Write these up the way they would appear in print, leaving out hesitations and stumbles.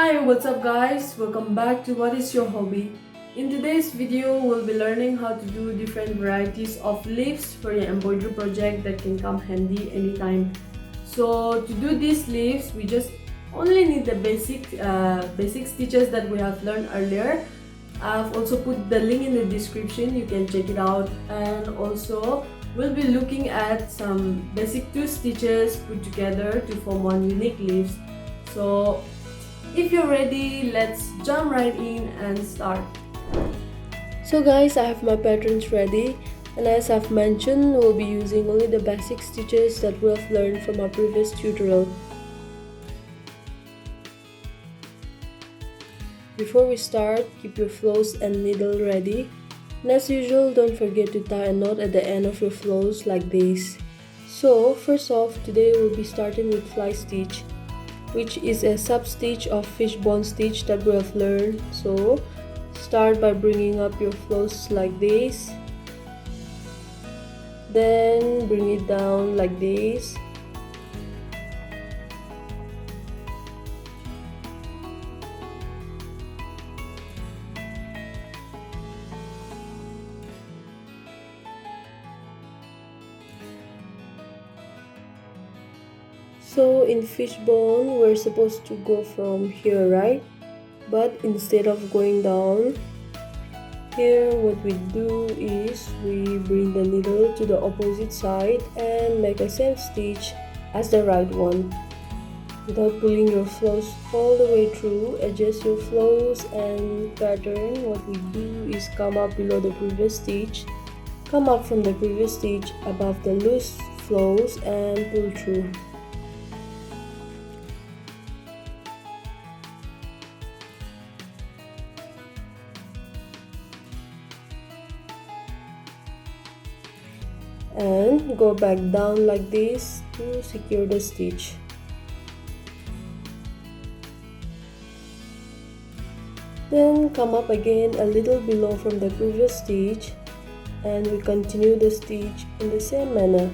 Hi, what's up guys? Welcome back to What is Your Hobby? In today's video, we'll be learning how to do different varieties of leaves for your embroidery project that can come handy anytime. So to do these leaves, we just only need the basic stitches that we have learned earlier. I've also put the link in the description, you can check it out, and also we'll be looking at some basic two stitches put together to form one unique leaves. So if you're ready, let's jump right in and start. So guys, I have my patterns ready, and as I've mentioned, we'll be using only the basic stitches that we have learned from our previous tutorial. Before we start, keep your flows and needle ready. And as usual, don't forget to tie a knot at the end of your flows like this. So first off, today we'll be starting with fly stitch, which is a sub-stitch of fishbone stitch that we have learned. So start by bringing up your flows like this, then bring it down like this, so in fishbone we're supposed to go from here, right? But instead of going down here, what we do is we bring the needle to the opposite side and make a same stitch as the right one. Without pulling your flows all the way through, adjust your flows and pattern. What we do is come up below the previous stitch, come up from the previous stitch above the loose flows and pull through. And go back down like this to secure the stitch. Then come up again a little below from the previous stitch and we continue the stitch in the same manner.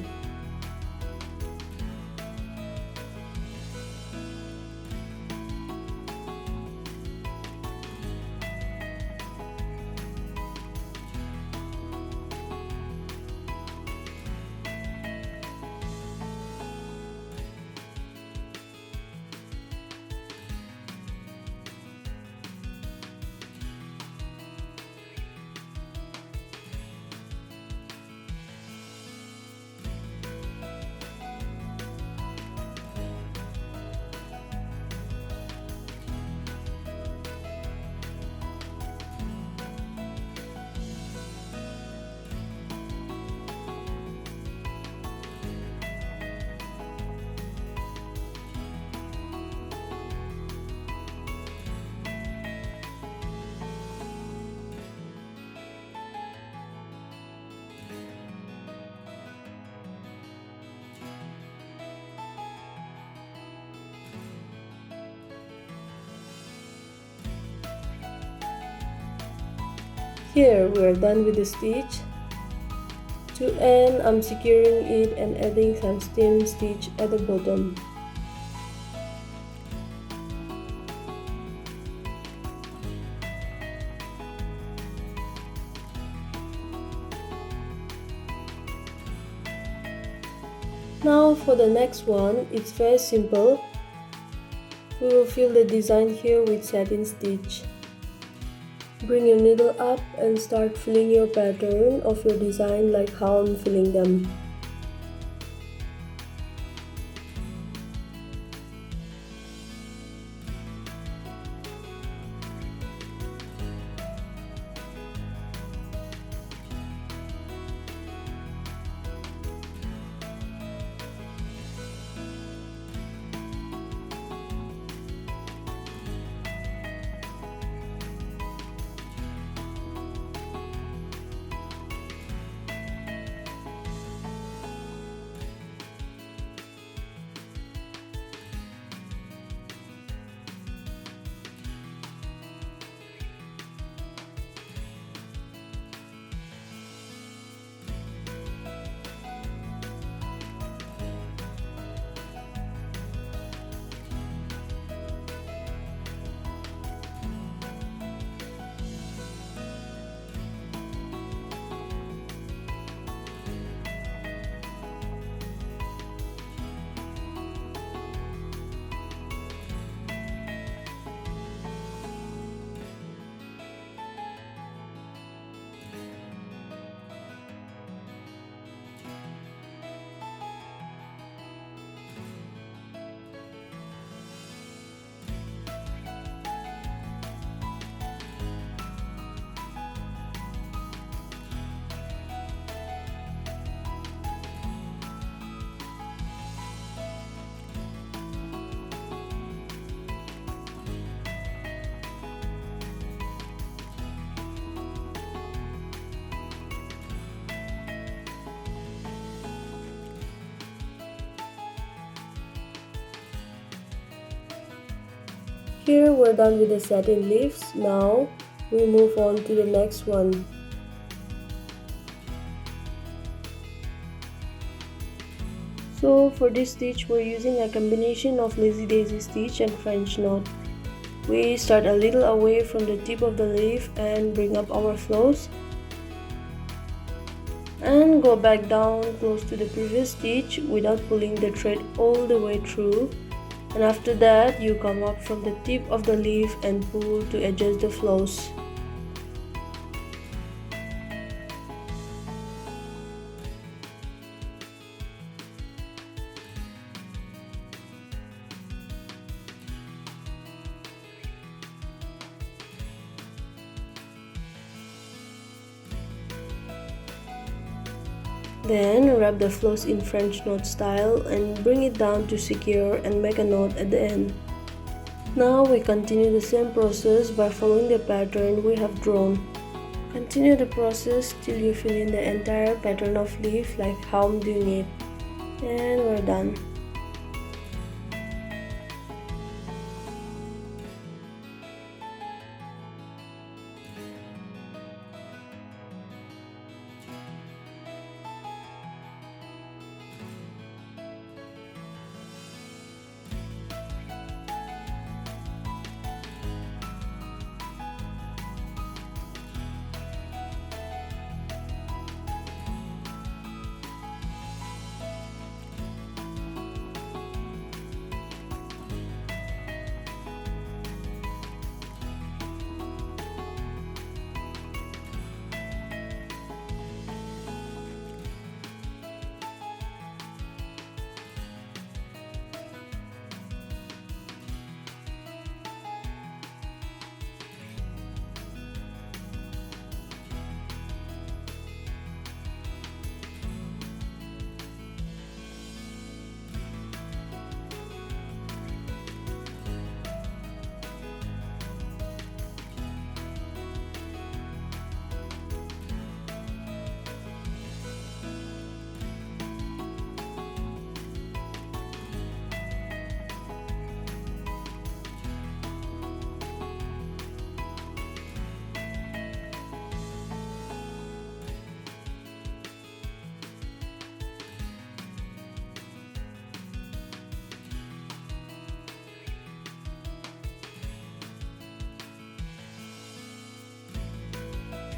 Here we are done with the stitch. To end, I'm securing it and adding some stem stitch at the bottom. Now for the next one, it's very simple. We will fill the design here with satin stitch. Bring your needle up and start filling your pattern of your design like how I'm filling them. Here we're done with the satin leaves. Now we move on to the next one. So for this stitch we're using a combination of lazy daisy stitch and French knot. We start a little away from the tip of the leaf and bring up our flows and go back down close to the previous stitch without pulling the thread all the way through, and after that you come up from the tip of the leaf and pull to adjust the flows. Then wrap the flows in French knot style and bring it down to secure and make a knot at the end. Now we continue the same process by following the pattern we have drawn. Continue the process till you fill in the entire pattern of leaf like how I'm doing it. And we're done.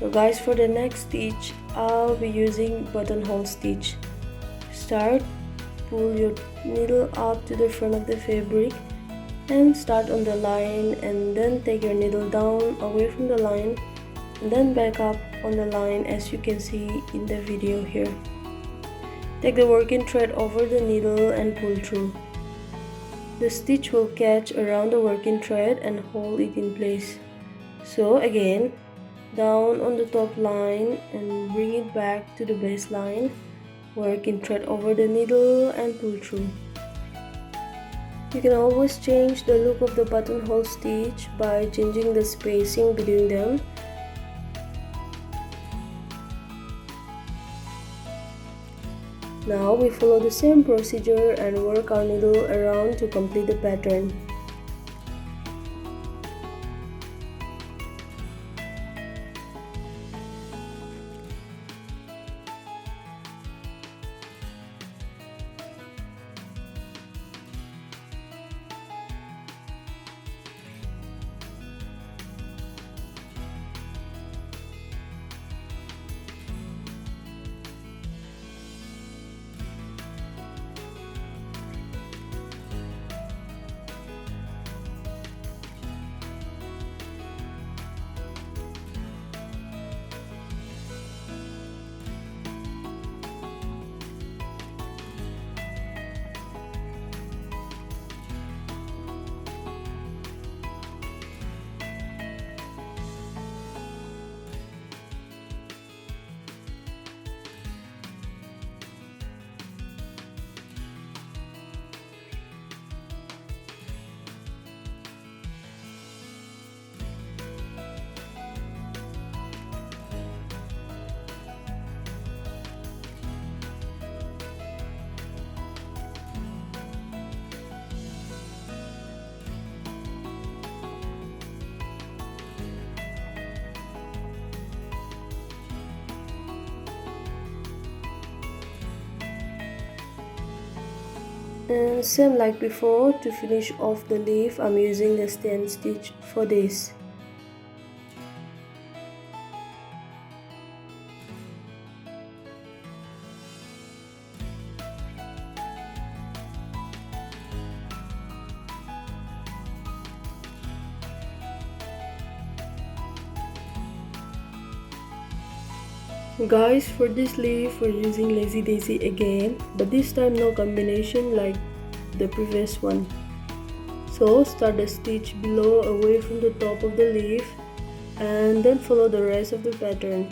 So guys, for the next stitch I'll be using buttonhole stitch. Start, pull your needle up to the front of the fabric and start on the line, and then take your needle down away from the line and then back up on the line as you can see in the video here. Take the working thread over the needle and pull through. The stitch will catch around the working thread and hold it in place. So again, down on the top line and bring it back to the baseline, working thread over the needle and pull through. You can always change the look of the buttonhole stitch by changing the spacing between them. Now we follow the same procedure and work our needle around to complete the pattern. And same like before, to finish off the leaf I'm using the stem stitch for this. Guys, for this leaf we're using lazy daisy again, but this time no combination like the previous one. So start the stitch below away from the top of the leaf and then follow the rest of the pattern.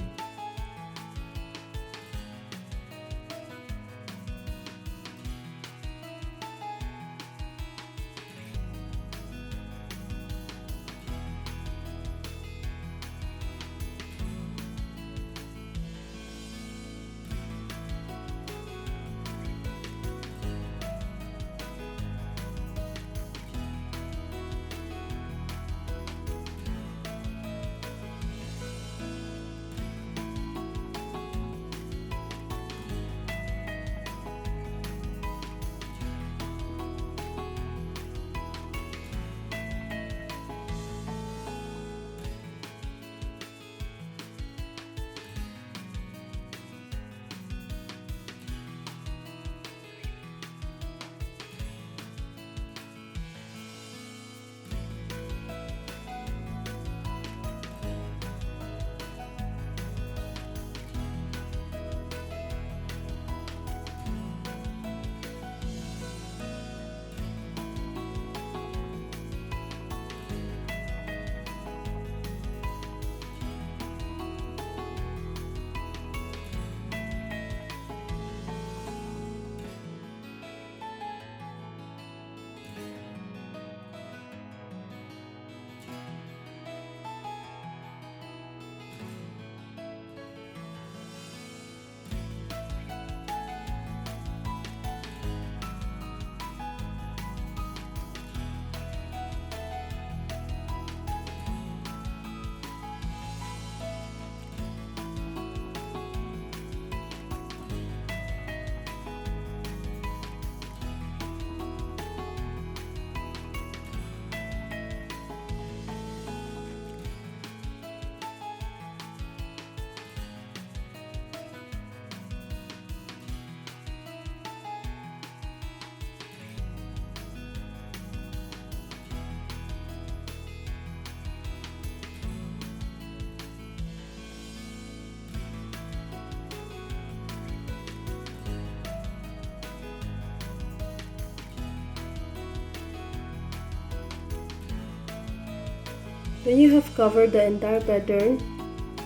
When you have covered the entire pattern,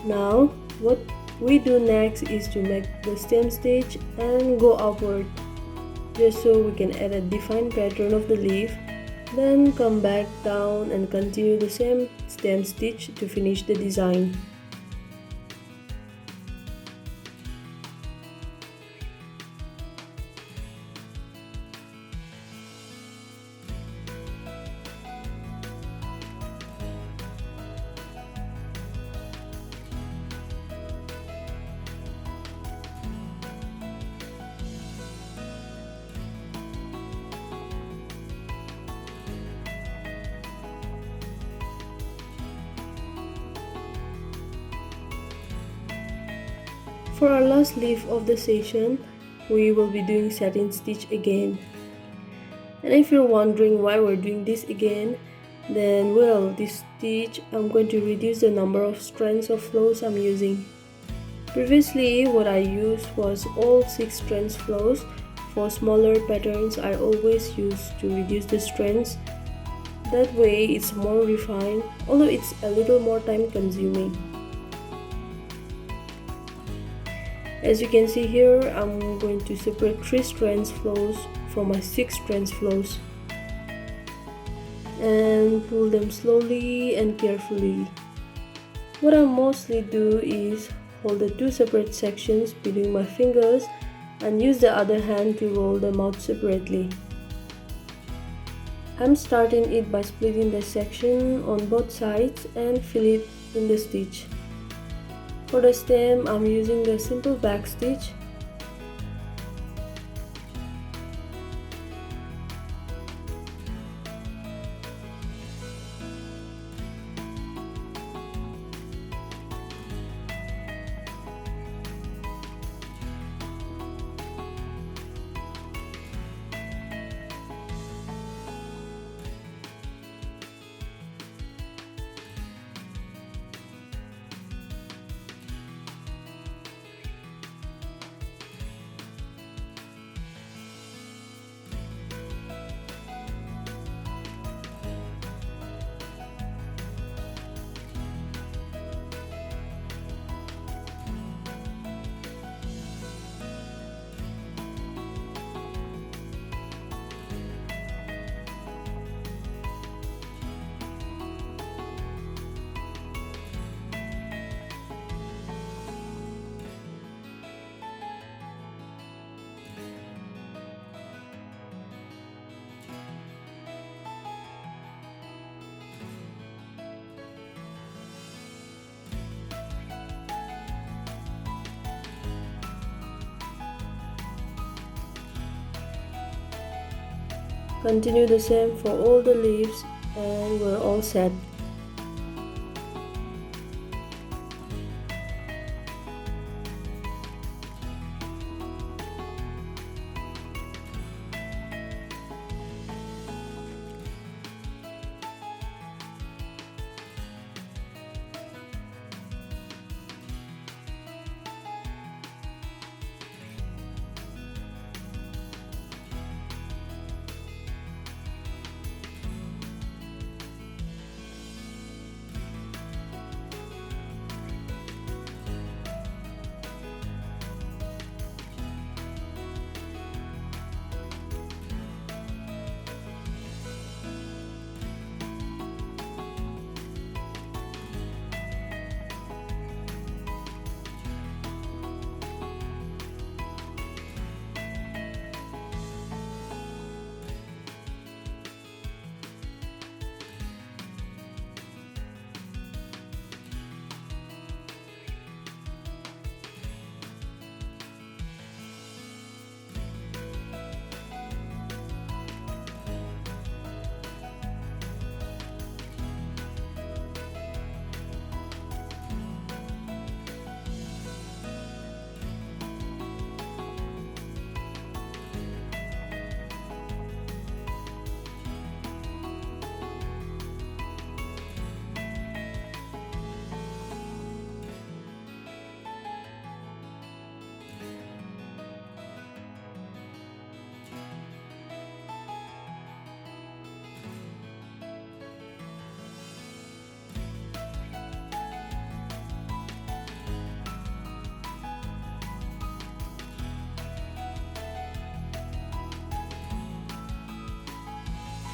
now what we do next is to make the stem stitch and go upward, just so we can add a defined pattern of the leaf, then come back down and continue the same stem stitch to finish the design. For our last leaf of the session, we will be doing satin stitch again. And if you're wondering why we're doing this again, then well, this stitch I'm going to reduce the number of strands of flows I'm using. Previously what I used was all 6 strands flows. For smaller patterns I always use to reduce the strands. That way it's more refined, although it's a little more time consuming. As you can see here, I'm going to separate 3 strands flows from my 6 strands flows and pull them slowly and carefully. What I mostly do is hold the 2 separate sections between my fingers and use the other hand to roll them out separately. I'm starting it by splitting the section on both sides and fill it in the stitch. For the stem, I'm using the simple back stitch. Continue the same for all the leaves and we're all set.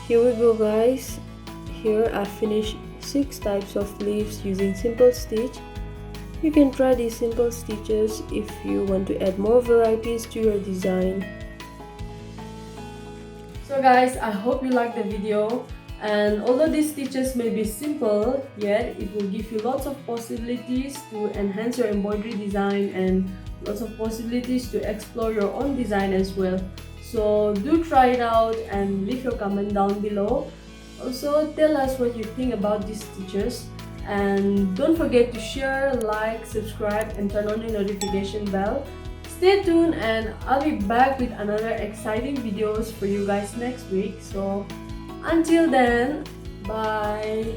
Here we go guys. Here I finished 6 types of leaves using simple stitch. You can try these simple stitches if you want to add more varieties to your design. So guys, I hope you liked the video, and although these stitches may be simple, yet it will give you lots of possibilities to enhance your embroidery design and lots of possibilities to explore your own design as well. So do try it out and leave your comment down below. Also tell us what you think about these stitches, and don't forget to share, like, subscribe and turn on the notification bell. Stay tuned and I'll be back with another exciting videos for you guys next week. So until then, bye.